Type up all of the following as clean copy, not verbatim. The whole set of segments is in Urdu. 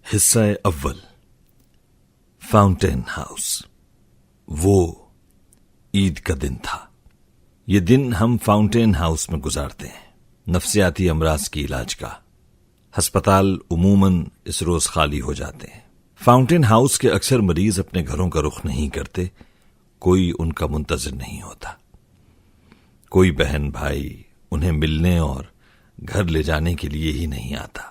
حصہ اول، فاؤنٹین ہاؤس۔ وہ عید کا دن تھا۔ یہ دن ہم فاؤنٹین ہاؤس میں گزارتے ہیں، نفسیاتی امراض کی علاج کا۔ ہسپتال عموماً اس روز خالی ہو جاتے ہیں۔ فاؤنٹین ہاؤس کے اکثر مریض اپنے گھروں کا رخ نہیں کرتے، کوئی ان کا منتظر نہیں ہوتا۔ کوئی بہن بھائی انہیں ملنے اور گھر لے جانے کے لیے ہی نہیں آتا۔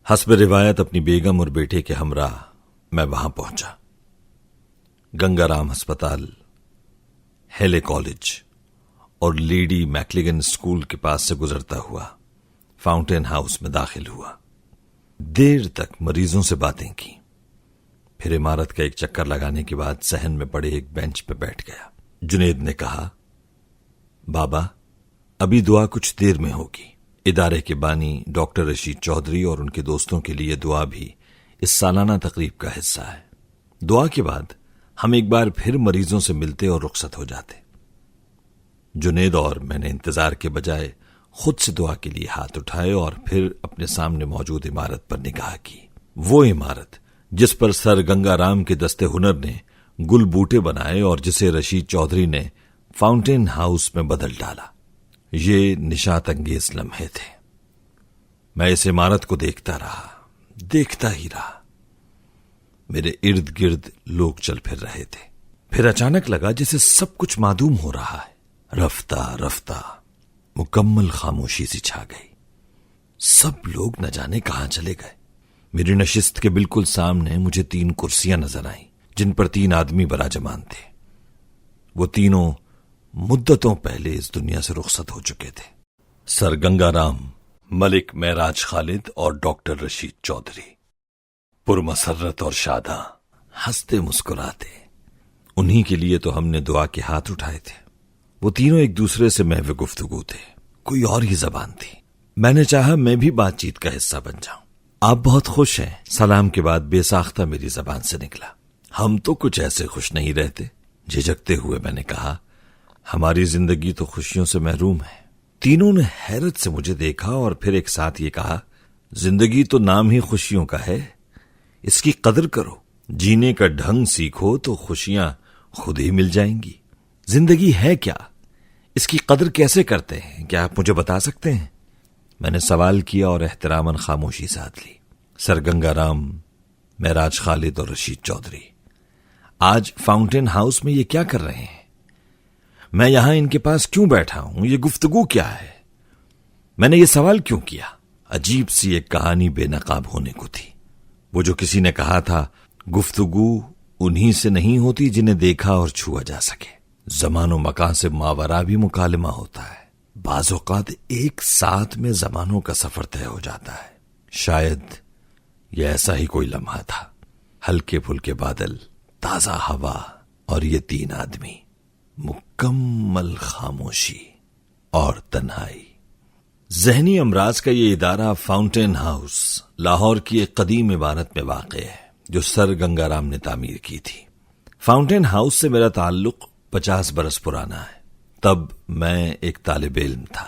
حسب روایت اپنی بیگم اور بیٹے کے ہمراہ میں وہاں پہنچا۔ گنگا رام ہسپتال، ہیلے کالج اور لیڈی میکلیگن اسکول کے پاس سے گزرتا ہوا فاؤنٹین ہاؤس میں داخل ہوا۔ دیر تک مریضوں سے باتیں کی، پھر عمارت کا ایک چکر لگانے کے بعد صحن میں پڑے ایک بینچ پہ بیٹھ گیا۔ جنید نے کہا، بابا ابھی دعا کچھ دیر میں ہوگی۔ ادارے کے بانی ڈاکٹر رشید چودھری اور ان کے دوستوں کے لیے دعا بھی اس سالانہ تقریب کا حصہ ہے۔ دعا کے بعد ہم ایک بار پھر مریضوں سے ملتے اور رخصت ہو جاتے۔ جنید اور میں نے انتظار کے بجائے خود سے دعا کے لیے ہاتھ اٹھائے اور پھر اپنے سامنے موجود عمارت پر نگاہ کی۔ وہ عمارت جس پر سر گنگا رام کے دستے ہنر نے گل بوٹے بنائے اور جسے رشید چودھری نے فاؤنٹین ہاؤس میں بدل ڈالا۔ یہ نشاط انگیز لمحے تھے۔ میں اس عمارت کو دیکھتا ہی رہا۔ میرے ارد گرد لوگ چل پھر رہے تھے۔ پھر اچانک لگا جیسے سب کچھ معدوم ہو رہا ہے۔ رفتہ رفتہ مکمل خاموشی سی چھا گئی۔ سب لوگ نہ جانے کہاں چلے گئے۔ میری نشست کے بالکل سامنے مجھے 3 کرسیاں نظر آئیں جن پر 3 آدمی براجمان تھے۔ وہ تینوں مدتوں پہلے اس دنیا سے رخصت ہو چکے تھے۔ سر گنگا رام، ملک معراج خالد اور ڈاکٹر رشید چودھری، پرمسرت اور شاداں، ہنستے مسکراتے۔ انہی کے لیے تو ہم نے دعا کے ہاتھ اٹھائے تھے۔ وہ تینوں ایک دوسرے سے محو گفتگو تھے، کوئی اور ہی زبان تھی۔ میں نے چاہا میں بھی بات چیت کا حصہ بن جاؤں۔ آپ بہت خوش ہیں؟ سلام کے بعد بے ساختہ میری زبان سے نکلا۔ ہم تو کچھ ایسے خوش نہیں رہتے۔ جھجکتے ہوئے میں نے کہا، ہماری زندگی تو خوشیوں سے محروم ہے۔ تینوں نے حیرت سے مجھے دیکھا اور پھر ایک ساتھ یہ کہا، زندگی تو نام ہی خوشیوں کا ہے، اس کی قدر کرو، جینے کا ڈھنگ سیکھو تو خوشیاں خود ہی مل جائیں گی۔ زندگی ہے کیا؟ اس کی قدر کیسے کرتے ہیں؟ کیا آپ مجھے بتا سکتے ہیں؟ میں نے سوال کیا اور احتراماً خاموشی ساتھ لی۔ سر گنگا رام، معراج خالد اور رشید چودھری، آج فاؤنٹین ہاؤس میں یہ کیا کر رہے ہیں؟ میں یہاں ان کے پاس کیوں بیٹھا ہوں؟ یہ گفتگو کیا ہے؟ میں نے یہ سوال کیوں کیا؟ عجیب سی ایک کہانی بے نقاب ہونے کو تھی۔ وہ جو کسی نے کہا تھا، گفتگو انہی سے نہیں ہوتی جنہیں دیکھا اور چھوا جا سکے۔ زمان و مکان سے ماورا بھی مکالمہ ہوتا ہے۔ بعض اوقات ایک ساتھ میں زمانوں کا سفر طے ہو جاتا ہے۔ شاید یہ ایسا ہی کوئی لمحہ تھا۔ ہلکے پھلکے بادل، تازہ ہوا اور یہ 3 آدمی، مکمل خاموشی اور تنہائی۔ ذہنی امراض کا یہ ادارہ فاؤنٹین ہاؤس لاہور کی ایک قدیم عمارت میں واقع ہے جو سر گنگا رام نے تعمیر کی تھی۔ فاؤنٹین ہاؤس سے میرا تعلق 50 برس پرانا ہے۔ تب میں ایک طالب علم تھا۔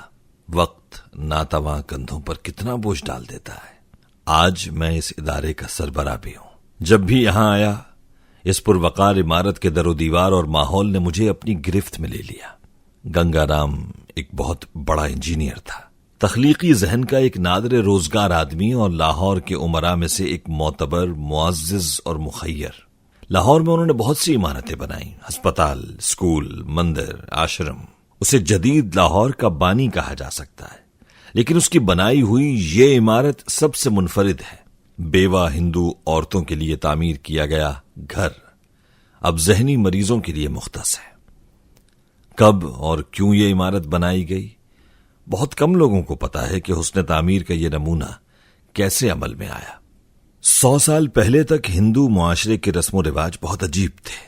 وقت ناتواں کندھوں پر کتنا بوجھ ڈال دیتا ہے۔ آج میں اس ادارے کا سربراہ بھی ہوں۔ جب بھی یہاں آیا، اس پروقار عمارت کے در و دیوار اور ماحول نے مجھے اپنی گرفت میں لے لیا۔ گنگا رام ایک بہت بڑا انجینئر تھا، تخلیقی ذہن کا ایک نادر روزگار آدمی اور لاہور کے امراء میں سے ایک معتبر، معزز اور مخیر۔ لاہور میں انہوں نے بہت سی عمارتیں بنائیں، ہسپتال، اسکول، مندر، آشرم۔ اسے جدید لاہور کا بانی کہا جا سکتا ہے، لیکن اس کی بنائی ہوئی یہ عمارت سب سے منفرد ہے۔ بیوہ ہندو عورتوں کے لیے تعمیر کیا گیا گھر اب ذہنی مریضوں کے لیے مختص ہے۔ کب اور کیوں یہ عمارت بنائی گئی، بہت کم لوگوں کو پتا ہے کہ حسن تعمیر کا یہ نمونہ کیسے عمل میں آیا۔ 100 سال پہلے تک ہندو معاشرے کے رسم و رواج بہت عجیب تھے۔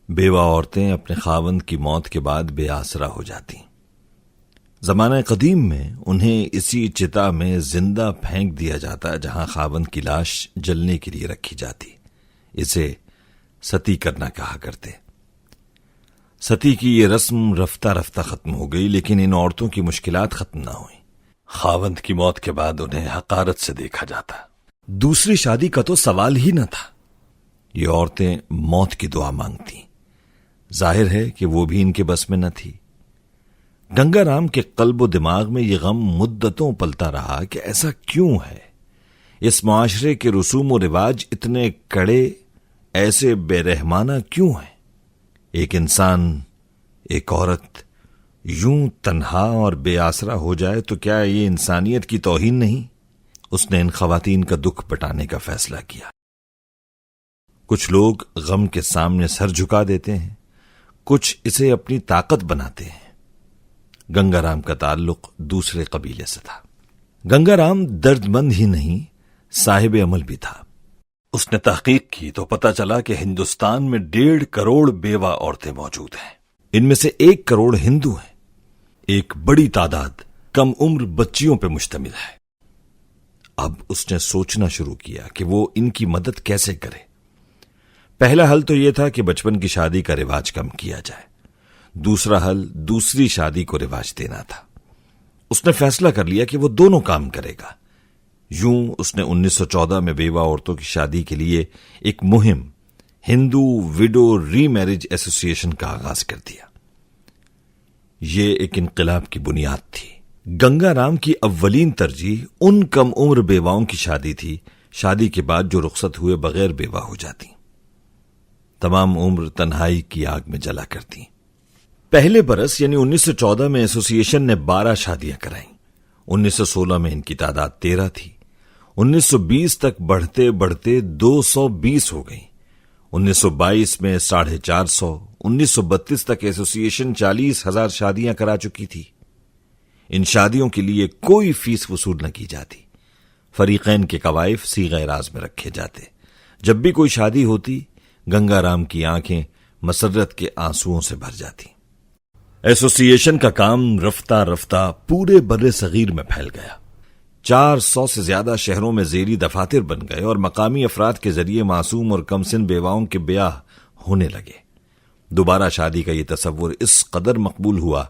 بیوہ عورتیں اپنے خاوند کی موت کے بعد بے آسرا ہو جاتی۔ زمانہ قدیم میں انہیں اسی چتا میں زندہ پھینک دیا جاتا جہاں خاوند کی لاش جلنے کے لیے رکھی جاتی۔ اسے ستی کرنا کہا کرتے۔ ستی کی یہ رسم رفتہ رفتہ ختم ہو گئی، لیکن ان عورتوں کی مشکلات ختم نہ ہوئیں۔ خاوند کی موت کے بعد انہیں حقارت سے دیکھا جاتا۔ دوسری شادی کا تو سوال ہی نہ تھا۔ یہ عورتیں موت کی دعا مانگتی، ظاہر ہے کہ وہ بھی ان کے بس میں نہ تھی۔ گنگا رام کے قلب و دماغ میں یہ غم مدتوں پلتا رہا کہ ایسا کیوں ہے؟ اس معاشرے کے رسوم و رواج اتنے کڑے، ایسے بے رحمانہ کیوں ہیں؟ ایک انسان، ایک عورت یوں تنہا اور بے آسرا ہو جائے تو کیا یہ انسانیت کی توہین نہیں؟ اس نے ان خواتین کا دکھ بٹانے کا فیصلہ کیا۔ کچھ لوگ غم کے سامنے سر جھکا دیتے ہیں، کچھ اسے اپنی طاقت بناتے ہیں۔ گنگا رام کا تعلق دوسرے قبیلے سے تھا۔ گنگا رام درد مند ہی نہیں، صاحب عمل بھی تھا۔ اس نے تحقیق کی تو پتہ چلا کہ ہندوستان میں 1.5 کروڑ بیوہ عورتیں موجود ہیں۔ ان میں سے 1 کروڑ ہندو ہیں۔ ایک بڑی تعداد کم عمر بچیوں پہ مشتمل ہے۔ اب اس نے سوچنا شروع کیا کہ وہ ان کی مدد کیسے کرے۔ پہلا حل تو یہ تھا کہ بچپن کی شادی کا رواج کم کیا جائے۔ دوسرا حل دوسری شادی کو رواج دینا تھا۔ اس نے فیصلہ کر لیا کہ وہ دونوں کام کرے گا۔ یوں اس نے 1914 میں بیوہ عورتوں کی شادی کے لیے ایک مہم ہندو ویڈو ری میرج ایسوسی ایشن کا آغاز کر دیا۔ یہ ایک انقلاب کی بنیاد تھی۔ گنگا رام کی اولین ترجیح ان کم عمر بیواؤں کی شادی تھی، شادی کے بعد جو رخصت ہوئے بغیر بیوہ ہو جاتی، تمام عمر تنہائی کی آگ میں جلا کرتی۔ پہلے برس یعنی 1914 میں ایسوسی ایشن نے 12 شادیاں کرائیں۔ 1916 میں ان کی تعداد 13 تھی۔ 1920 تک بڑھتے بڑھتے 220 ہو گئی۔ 1922 میں 450۔ 1932 تک ایسوسی ایشن 40,000 شادیاں کرا چکی تھی۔ ان شادیوں کے لیے کوئی فیس وصول نہ کی جاتی۔ فریقین کے قوائف صیغہ راز میں رکھے جاتے۔ جب بھی کوئی شادی ہوتی، گنگا رام کی آنکھیں مسرت کے آنسوؤں سے بھر جاتی۔ ایسوسی ایشن کا کام رفتہ رفتہ پورے بر صغیر میں پھیل گیا۔ 400 سے زیادہ شہروں میں زیری دفاتر بن گئے اور مقامی افراد کے ذریعے معصوم اور کم سن بیواؤں کے بیاہ ہونے لگے۔ دوبارہ شادی کا یہ تصور اس قدر مقبول ہوا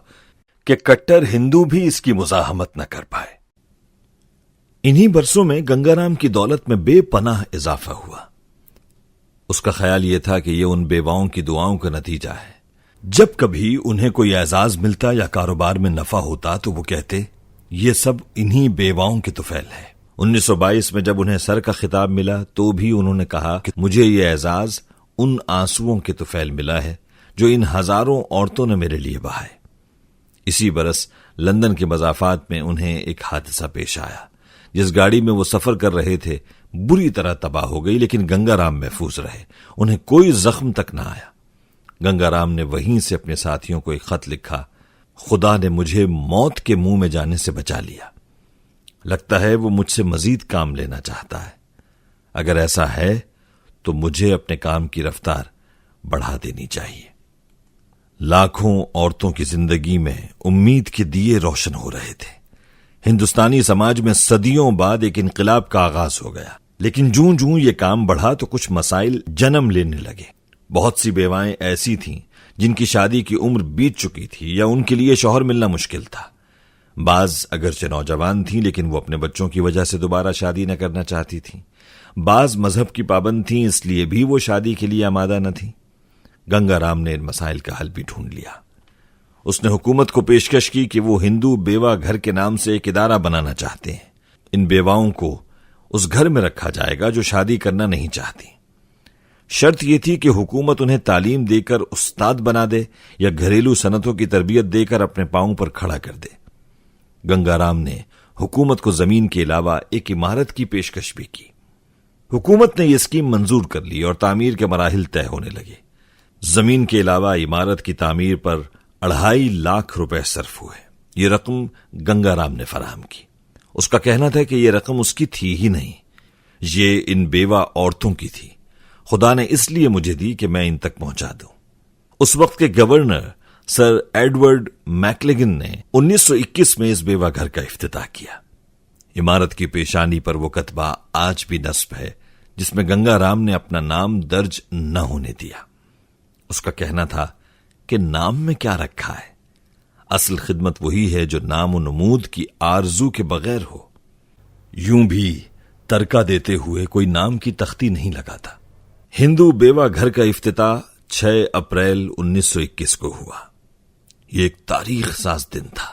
کہ کٹر ہندو بھی اس کی مزاحمت نہ کر پائے۔ انہی برسوں میں گنگا رام کی دولت میں بے پناہ اضافہ ہوا۔ اس کا خیال یہ تھا کہ یہ ان بیواؤں کی دعاؤں کا نتیجہ ہے۔ جب کبھی انہیں کوئی اعزاز ملتا یا کاروبار میں نفع ہوتا تو وہ کہتے یہ سب انہی بیواؤں کے طفیل ہے۔ 1922 میں جب انہیں سر کا خطاب ملا تو بھی انہوں نے کہا کہ مجھے یہ اعزاز ان آنسوؤں کے طفیل ملا ہے جو ان ہزاروں عورتوں نے میرے لیے بہائے۔ اسی برس لندن کے مضافات میں انہیں ایک حادثہ پیش آیا۔ جس گاڑی میں وہ سفر کر رہے تھے بری طرح تباہ ہو گئی، لیکن گنگا رام محفوظ رہے۔ انہیں کوئی زخم تک نہ آیا۔ گنگا رام نے وہیں سے اپنے ساتھیوں کو ایک خط لکھا، خدا نے مجھے موت کے منہ میں جانے سے بچا لیا۔ لگتا ہے وہ مجھ سے مزید کام لینا چاہتا ہے۔ اگر ایسا ہے تو مجھے اپنے کام کی رفتار بڑھا دینی چاہیے۔ لاکھوں عورتوں کی زندگی میں امید کے دیے روشن ہو رہے تھے۔ ہندوستانی سماج میں صدیوں بعد ایک انقلاب کا آغاز ہو گیا، لیکن جوں جوں یہ کام بڑھا تو کچھ مسائل جنم لینے لگے۔ بہت سی بیوائیں ایسی تھیں جن کی شادی کی عمر بیت چکی تھی یا ان کے لیے شوہر ملنا مشکل تھا۔ بعض اگرچہ نوجوان تھیں لیکن وہ اپنے بچوں کی وجہ سے دوبارہ شادی نہ کرنا چاہتی تھیں۔ بعض مذہب کی پابند تھیں، اس لیے بھی وہ شادی کے لیے آمادہ نہ تھیں۔ گنگا رام نے ان مسائل کا حل بھی ڈھونڈ لیا۔ اس نے حکومت کو پیشکش کی کہ وہ ہندو بیوہ گھر کے نام سے ایک ادارہ بنانا چاہتے ہیں۔ ان بیواؤں کو اس گھر میں رکھا جائے گا جو شادی کرنا نہیں چاہتی۔ شرط یہ تھی کہ حکومت انہیں تعلیم دے کر استاد بنا دے یا گھریلو صنعتوں کی تربیت دے کر اپنے پاؤں پر کھڑا کر دے۔ گنگا رام نے حکومت کو زمین کے علاوہ ایک عمارت کی پیشکش بھی کی۔ حکومت نے یہ اسکیم منظور کر لی اور تعمیر کے مراحل طے ہونے لگے۔ زمین کے علاوہ عمارت کی تعمیر پر 2.5 لاکھ روپے صرف ہوئے۔ یہ رقم گنگا رام نے فراہم کی۔ اس کا کہنا تھا کہ یہ رقم اس کی تھی ہی نہیں، یہ ان بیوہ عورتوں کی تھی۔ خدا نے اس لیے مجھے دی کہ میں ان تک پہنچا دوں۔ اس وقت کے گورنر سر ایڈورڈ میکلگن نے 1921 میں اس بیوہ گھر کا افتتاح کیا۔ عمارت کی پیشانی پر وہ کتبہ آج بھی نصب ہے جس میں گنگا رام نے اپنا نام درج نہ ہونے دیا۔ اس کا کہنا تھا کہ نام میں کیا رکھا ہے، اصل خدمت وہی ہے جو نام و نمود کی آرزو کے بغیر ہو۔ یوں بھی ترکہ دیتے ہوئے کوئی نام کی تختی نہیں لگاتا۔ ہندو بیوہ گھر کا افتتاح 6 اپریل 1921 کو ہوا۔ یہ ایک تاریخ ساز دن تھا۔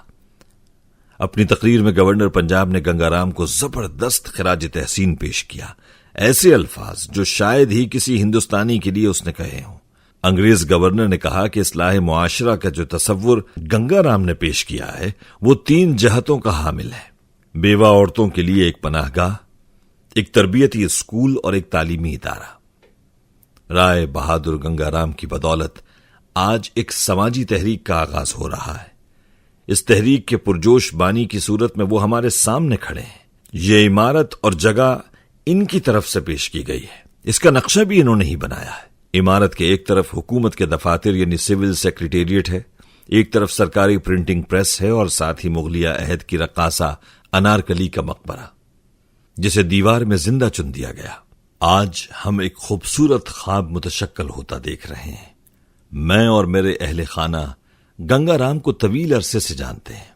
اپنی تقریر میں گورنر پنجاب نے گنگا رام کو زبردست خراج تحسین پیش کیا، ایسے الفاظ جو شاید ہی کسی ہندوستانی کے لیے اس نے کہے ہوں۔ انگریز گورنر نے کہا کہ اصلاح معاشرہ کا جو تصور گنگا رام نے پیش کیا ہے وہ 3 جہتوں کا حامل ہے: بیوہ عورتوں کے لیے ایک پناہ گاہ، ایک تربیتی اسکول اور ایک تعلیمی ادارہ۔ رائے بہادر گنگا رام کی بدولت آج ایک سماجی تحریک کا آغاز ہو رہا ہے۔ اس تحریک کے پرجوش بانی کی صورت میں وہ ہمارے سامنے کھڑے ہیں۔ یہ عمارت اور جگہ ان کی طرف سے پیش کی گئی ہے، اس کا نقشہ بھی انہوں نے ہی بنایا ہے۔ عمارت کے ایک طرف حکومت کے دفاتر یعنی سول سیکریٹریٹ ہے، ایک طرف سرکاری پرنٹنگ پریس ہے اور ساتھ ہی مغلیہ عہد کی رقاصہ انارکلی کا مقبرہ، جسے دیوار میں زندہ چن دیا گیا۔ آج ہم ایک خوبصورت خواب متشکل ہوتا دیکھ رہے ہیں۔ میں اور میرے اہل خانہ گنگا رام کو طویل عرصے سے جانتے ہیں۔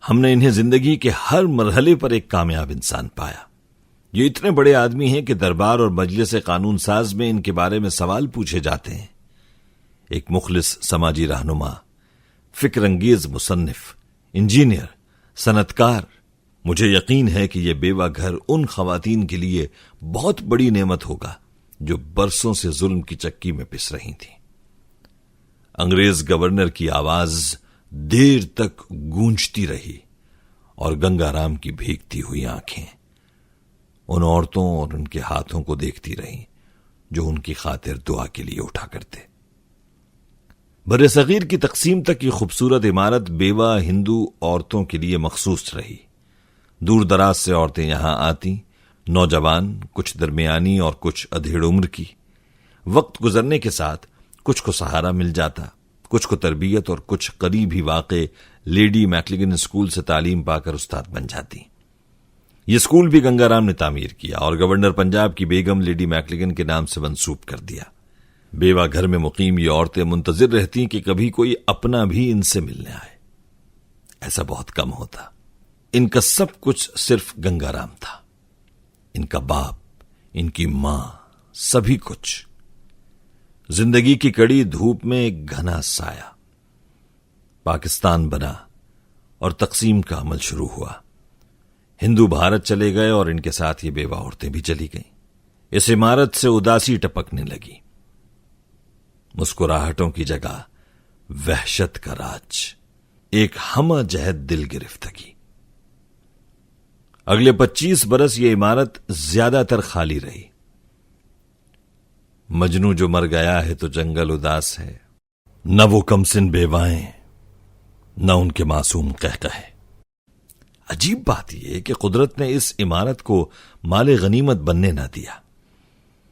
ہم نے انہیں زندگی کے ہر مرحلے پر ایک کامیاب انسان پایا۔ یہ اتنے بڑے آدمی ہیں کہ دربار اور مجلس قانون ساز میں ان کے بارے میں سوال پوچھے جاتے ہیں۔ ایک مخلص سماجی رہنما، فکر انگیز مصنف، انجینئر، صنعتکار۔ مجھے یقین ہے کہ یہ بیوہ گھر ان خواتین کے لیے بہت بڑی نعمت ہوگا جو برسوں سے ظلم کی چکی میں پس رہی تھیں۔ انگریز گورنر کی آواز دیر تک گونجتی رہی اور گنگا رام کی بھیگتی ہوئی آنکھیں ان عورتوں اور ان کے ہاتھوں کو دیکھتی رہیں جو ان کی خاطر دعا کے لیے اٹھا کرتے۔ بر صغیر کی تقسیم تک یہ خوبصورت عمارت بیوہ ہندو عورتوں کے لیے مخصوص رہی۔ دور دراز سے عورتیں یہاں آتی، نوجوان، کچھ درمیانی اور کچھ ادھیڑ عمر کی۔ وقت گزرنے کے ساتھ کچھ کو سہارا مل جاتا، کچھ کو تربیت اور کچھ قریب ہی واقع لیڈی میکلگن اسکول سے تعلیم پا کر استاد بن جاتی۔ یہ اسکول بھی گنگا رام نے تعمیر کیا اور گورنر پنجاب کی بیگم لیڈی میکلگن کے نام سے منسوب کر دیا۔ بیوہ گھر میں مقیم یہ عورتیں منتظر رہتی کہ کبھی کوئی اپنا بھی ان سے ملنے آئے۔ ایسا بہت کم ہوتا۔ ان کا سب کچھ صرف گنگا رام تھا، ان کا باپ، ان کی ماں، سبھی کچھ۔ زندگی کی کڑی دھوپ میں ایک گھنا سایہ۔ پاکستان بنا اور تقسیم کا عمل شروع ہوا۔ ہندو بھارت چلے گئے اور ان کے ساتھ یہ بیوہ عورتیں بھی چلی گئیں۔ اس عمارت سے اداسی ٹپکنے لگی، مسکراہٹوں کی جگہ وحشت کا راج، ایک ہمہ جہت دل گرفتگی۔ اگلے 25 برس یہ عمارت زیادہ تر خالی رہی۔ مجنو جو مر گیا ہے تو جنگل اداس ہے، نہ وہ کمسن بیوائیں نہ ان کے معصوم قہقہے۔ عجیب بات یہ کہ قدرت نے اس عمارت کو مال غنیمت بننے نہ دیا۔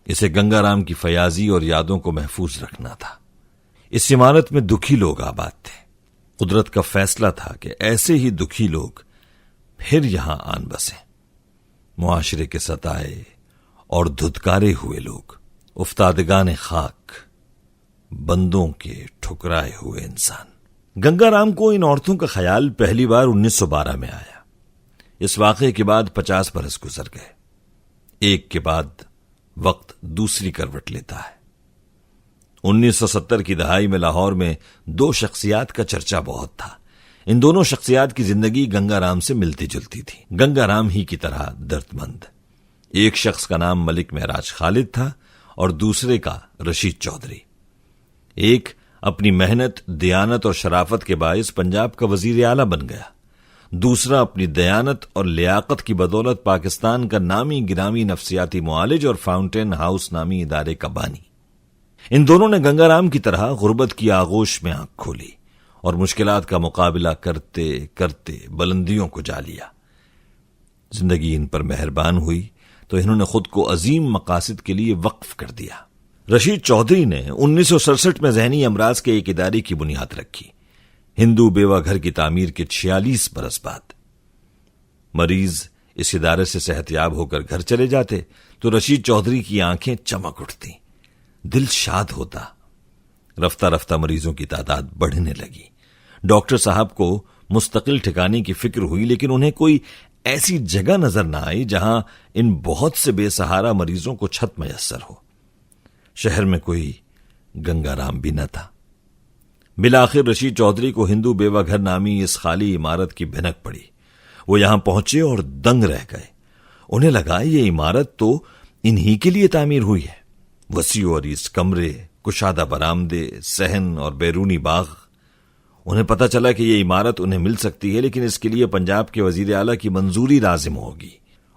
اسے گنگا رام کی فیاضی اور یادوں کو محفوظ رکھنا تھا۔ اس عمارت میں دکھی لوگ آباد تھے۔ قدرت کا فیصلہ تھا کہ ایسے ہی دکھی لوگ پھر یہاں آن بسیں۔ معاشرے کے ستائے اور دھتکارے ہوئے لوگ، افتادگان خاک، بندوں کے ٹھکرائے ہوئے انسان۔ گنگا رام کو ان عورتوں کا خیال پہلی بار 1912 میں آیا۔ اس واقعے کے بعد 50 برس گزر گئے۔ ایک کے بعد وقت دوسری کروٹ لیتا ہے۔ 1970 کی دہائی میں لاہور میں 2 شخصیات کا چرچا بہت تھا۔ ان دونوں شخصیات کی زندگی گنگا رام سے ملتی جلتی تھی، گنگا رام ہی کی طرح درد مند۔ ایک شخص کا نام ملک معراج خالد تھا اور دوسرے کا رشید چودھری۔ ایک اپنی محنت، دیانت اور شرافت کے باعث پنجاب کا وزیر اعلیٰ بن گیا، دوسرا اپنی دیانت اور لیاقت کی بدولت پاکستان کا نامی گرامی نفسیاتی معالج اور فاؤنٹین ہاؤس نامی ادارے کا بانی۔ ان دونوں نے گنگا رام کی طرح غربت کی آغوش میں آنکھ کھولی اور مشکلات کا مقابلہ کرتے کرتے بلندیوں کو جا لیا۔ زندگی ان پر مہربان ہوئی تو انہوں نے خود کو عظیم مقاصد کے لیے وقف کر دیا۔ رشید چودھری نے 1967 میں ذہنی امراض کے ایک ادارے کی بنیاد رکھی، ہندو بیوہ گھر کی تعمیر کے 46 برس بعد۔ مریض اس ادارے سے صحت یاب ہو کر گھر چلے جاتے تو رشید چودھری کی آنکھیں چمک اٹھتی، دل شاد ہوتا۔ رفتہ رفتہ مریضوں کی تعداد بڑھنے لگی۔ ڈاکٹر صاحب کو مستقل ٹھکانے کی فکر ہوئی، لیکن انہیں کوئی ایسی جگہ نظر نہ آئی جہاں ان بہت سے بے سہارا مریضوں کو چھت میسر ہو۔ شہر میں کوئی گنگا رام بھی نہ تھا۔ بالآخر رشید چودھری کو ہندو بیوہ گھر نامی اس خالی عمارت کی بھنک پڑی۔ وہ یہاں پہنچے اور دنگ رہ گئے۔ انہیں لگا یہ عمارت تو انہی کے لیے تعمیر ہوئی ہے۔ وسیع اور اس کمرے، کشادہ برآمدے، صحن اور بیرونی باغ۔ انہیں پتا چلا کہ یہ عمارت انہیں مل سکتی ہے، لیکن اس کے لیے پنجاب کے وزیر اعلیٰ کی منظوری لازم ہوگی۔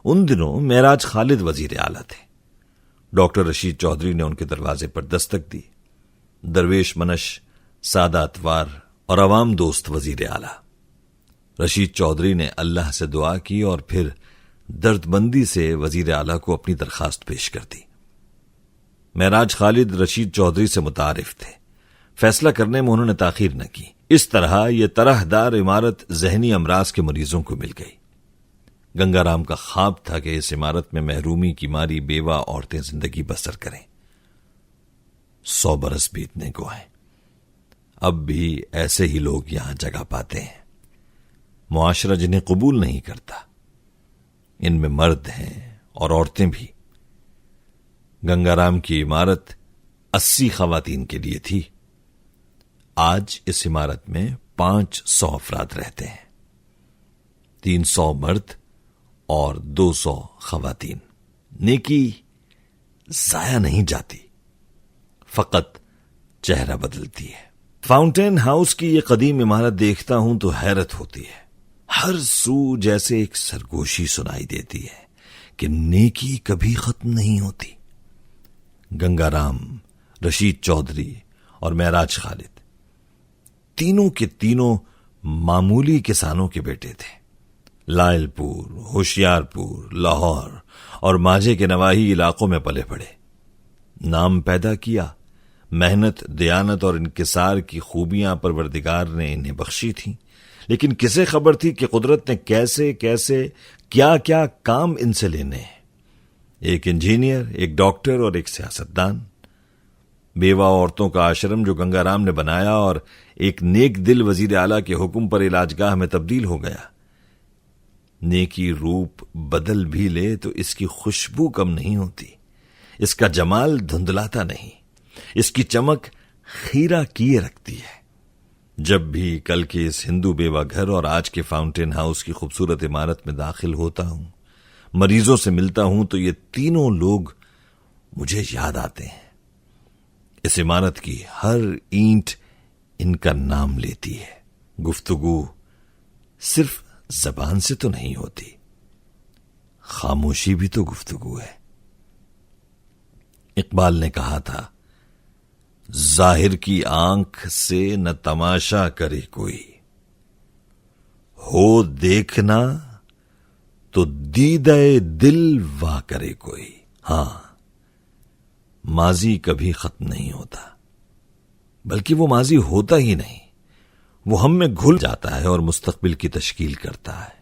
ان دنوں معراج خالد وزیر اعلیٰ تھے۔ ڈاکٹر رشید چودھری نے ان کے دروازے پر دستک دی۔ درویش منش، سادہ اتوار اور عوام دوست وزیر اعلیٰ۔ رشید چودھری نے اللہ سے دعا کی اور پھر درد مندی سے وزیر اعلیٰ کو اپنی درخواست پیش کر دی۔ معراج خالد رشید چودھری سے متعارف تھے۔ فیصلہ کرنے میں انہوں نے تاخیر نہ کی۔ اس طرح یہ طرح دار عمارت ذہنی امراض کے مریضوں کو مل گئی۔ گنگا رام کا خواب تھا کہ اس عمارت میں محرومی کی ماری بیوہ عورتیں زندگی بسر کریں۔ 100 برس بیتنے کو ہیں، اب بھی ایسے ہی لوگ یہاں جگہ پاتے ہیں۔ معاشرہ جنہیں قبول نہیں کرتا، ان میں مرد ہیں اور عورتیں بھی۔ گنگا رام کی عمارت 80 خواتین کے لیے تھی۔ آج اس عمارت میں 500 افراد رہتے ہیں، 300 مرد اور 200 خواتین۔ نیکی ضائع نہیں جاتی، فقط چہرہ بدلتی ہے۔ فاؤنٹین ہاؤس کی یہ قدیم عمارت دیکھتا ہوں تو حیرت ہوتی ہے۔ ہر سو جیسے ایک سرگوشی سنائی دیتی ہے کہ نیکی کبھی ختم نہیں ہوتی۔ گنگا رام، رشید چودھری اور معراج خالد تینوں کے تینوں معمولی کسانوں کے بیٹے تھے۔ لائل پور، ہوشیار پور، لاہور اور ماجھے کے نواحی علاقوں میں پلے پڑے۔ نام پیدا کیا، محنت، دیانت اور انکسار کی خوبیاں پروردگار نے انہیں بخشی تھیں، لیکن کسے خبر تھی کہ قدرت نے کیسے کیسے کیا کیا کام ان سے لینے ہیں۔ ایک انجینئر، ایک ڈاکٹر اور ایک سیاستدان۔ بیوہ عورتوں کا آشرم جو گنگا رام نے بنایا اور ایک نیک دل وزیر اعلیٰ کے حکم پر علاج گاہ میں تبدیل ہو گیا۔ نیکی روپ بدل بھی لے تو اس کی خوشبو کم نہیں ہوتی، اس کا جمال دھندلاتا نہیں، اس کی چمک خیرہ کیے رکھتی ہے۔ جب بھی کل کے اس ہندو بیوہ گھر اور آج کے فاؤنٹین ہاؤس کی خوبصورت عمارت میں داخل ہوتا ہوں، مریضوں سے ملتا ہوں، تو یہ تینوں لوگ مجھے یاد آتے ہیں۔ اس عمارت کی ہر اینٹ ان کا نام لیتی ہے۔ گفتگو صرف زبان سے تو نہیں ہوتی، خاموشی بھی تو گفتگو ہے۔ اقبال نے کہا تھا، ظاہر کی آنکھ سے نہ تماشا کرے کوئی، ہو دیکھنا تو دیدہ دل وا کرے کوئی۔ ہاں، ماضی کبھی ختم نہیں ہوتا، بلکہ وہ ماضی ہوتا ہی نہیں، وہ ہم میں گھل جاتا ہے اور مستقبل کی تشکیل کرتا ہے۔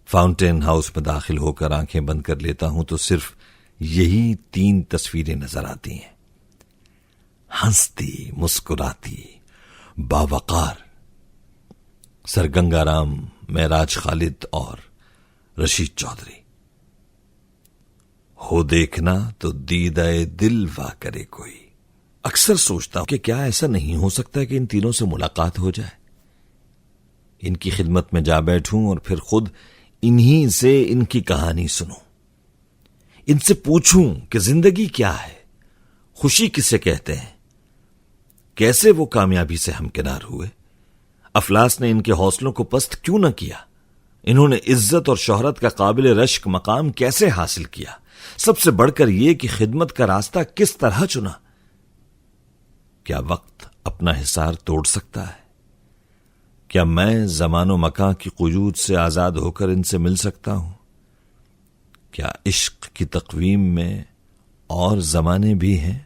فاؤنٹین ہاؤس میں داخل ہو کر آنکھیں بند کر لیتا ہوں تو صرف یہی 3 تصویریں نظر آتی ہیں، ہنستی، مسکراتی، باوقار، سر گنگا رام، معراج خالد اور رشید چودھری۔ ہو دیکھنا تو دیدہ دل وا کرے کوئی۔ اکثر سوچتا ہوں کہ کیا ایسا نہیں ہو سکتا کہ ان تینوں سے ملاقات ہو جائے، ان کی خدمت میں جا بیٹھوں اور پھر خود انہی سے ان کی کہانی سنوں، ان سے پوچھوں کہ زندگی کیا ہے، خوشی کسے کہتے ہیں، کیسے وہ کامیابی سے ہمکنار ہوئے، افلاس نے ان کے حوصلوں کو پست کیوں نہ کیا، انہوں نے عزت اور شہرت کا قابل رشک مقام کیسے حاصل کیا، سب سے بڑھ کر یہ کہ خدمت کا راستہ کس طرح چنا۔ کیا وقت اپنا حصار توڑ سکتا ہے؟ کیا میں زمان و مکان کی قیود سے آزاد ہو کر ان سے مل سکتا ہوں؟ کیا عشق کی تقویم میں اور زمانے بھی ہیں؟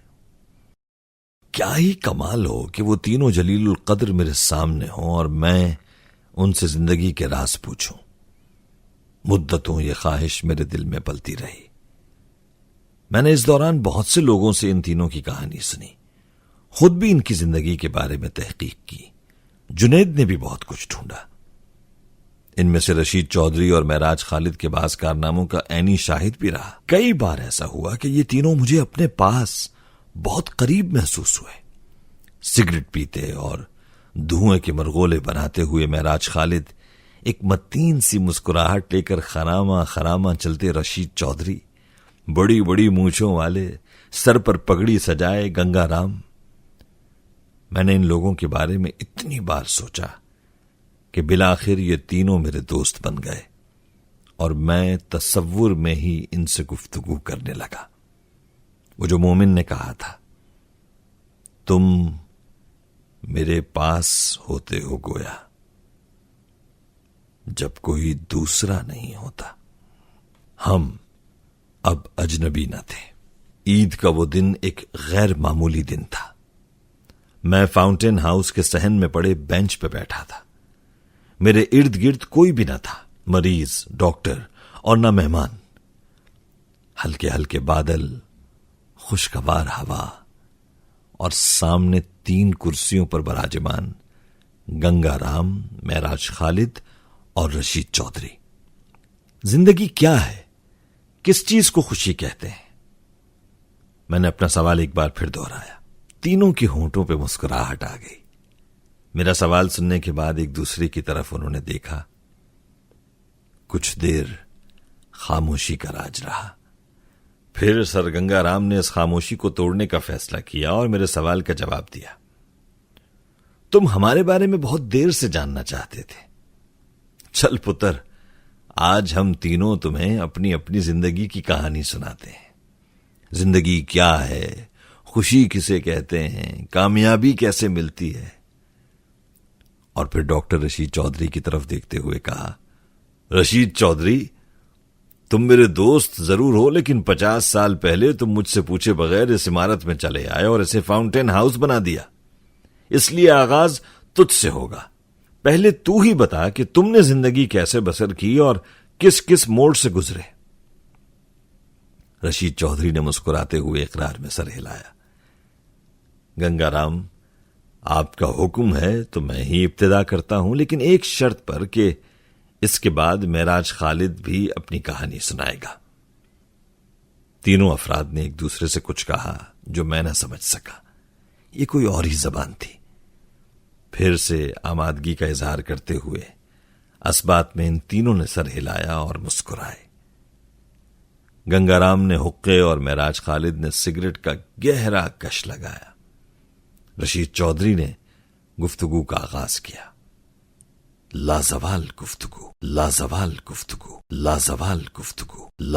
کیا ہی کمال ہو کہ وہ تینوں جلیل القدر میرے سامنے ہوں اور میں ان سے زندگی کے راز پوچھوں۔ مدتوں یہ خواہش میرے دل میں پلتی رہی۔ میں نے اس دوران بہت سے لوگوں سے ان تینوں کی کہانی سنی، خود بھی ان کی زندگی کے بارے میں تحقیق کی۔ جنید نے بھی بہت کچھ ڈھونڈا۔ ان میں سے رشید چودھری اور معراج خالد کے بعض کارناموں کا عینی شاہد بھی رہا۔ کئی بار ایسا ہوا کہ یہ تینوں مجھے اپنے پاس بہت قریب محسوس ہوئے۔ سگریٹ پیتے اور دھوئیں کے مرغولے بناتے ہوئے معراج خالد، ایک متین سی مسکراہٹ لے کر خرامہ خرامہ چلتے رشید چودھری، بڑی بڑی مونچھوں والے، سر پر پگڑی سجائے گنگا رام۔ میں نے ان لوگوں کے بارے میں اتنی بار سوچا کہ بالآخر یہ تینوں میرے دوست بن گئے، اور میں تصور میں ہی ان سے گفتگو کرنے لگا۔ وہ جو مومن نے کہا تھا، تم میرے پاس ہوتے ہو گویا جب کوئی دوسرا نہیں ہوتا۔ ہم اب اجنبی نہ تھے۔ عید کا وہ دن ایک غیر معمولی دن تھا۔ میں فاؤنٹین ہاؤس کے صحن میں پڑے بینچ پہ بیٹھا تھا۔ میرے ارد گرد کوئی بھی نہ تھا، مریض، ڈاکٹر اور نہ مہمان۔ ہلکے ہلکے بادل، خوشگوار ہوا، اور سامنے 3 کرسیوں پر براجمان گنگا رام، معراج خالد اور رشید چودھری۔ زندگی کیا ہے؟ کس چیز کو خوشی کہتے ہیں؟ میں نے اپنا سوال ایک بار پھر دہرایا۔ تینوں کے ہونٹوں پہ مسکراہٹ آ گئی۔ میرا سوال سننے کے بعد ایک دوسرے کی طرف انہوں نے دیکھا۔ کچھ دیر خاموشی کا راج رہا۔ پھر سر گنگا رام نے اس خاموشی کو توڑنے کا فیصلہ کیا اور میرے سوال کا جواب دیا۔ تم ہمارے بارے میں بہت دیر سے جاننا چاہتے تھے۔ چل پتر، آج ہم تینوں تمہیں اپنی اپنی زندگی کی کہانی سناتے ہیں۔ زندگی کیا ہے، خوشی کسے کہتے ہیں، کامیابی کیسے ملتی ہے۔ اور پھر ڈاکٹر رشید چودھری کی طرف دیکھتے ہوئے کہا، رشید چودھری، تم میرے دوست ضرور ہو، لیکن 50 سال پہلے تم مجھ سے پوچھے بغیر اس عمارت میں چلے آئے اور اسے فاؤنٹین ہاؤس بنا دیا۔ اس لیے آغاز تجھ سے ہوگا۔ پہلے تو ہی بتا کہ تم نے زندگی کیسے بسر کی اور کس کس موڑ سے گزرے۔ رشید چودھری نے مسکراتے ہوئے اقرار میں سر ہلایا۔ گنگا رام، آپ کا حکم ہے تو میں ہی ابتدا کرتا ہوں، لیکن ایک شرط پر کہ اس کے بعد معراج خالد بھی اپنی کہانی سنائے گا۔ تینوں افراد نے ایک دوسرے سے کچھ کہا جو میں نہ سمجھ سکا۔ یہ کوئی اور ہی زبان تھی۔ پھر سے آمادگی کا اظہار کرتے ہوئے اسبات میں ان تینوں نے سر ہلایا اور مسکرائے۔ گنگا رام نے حقے اور معراج خالد نے سگریٹ کا گہرا کش لگایا۔ رشید چودھری نے گفتگو کا آغاز کیا۔ لازوال گفتگو، لازوال گفتگو، لازوال گفتگو،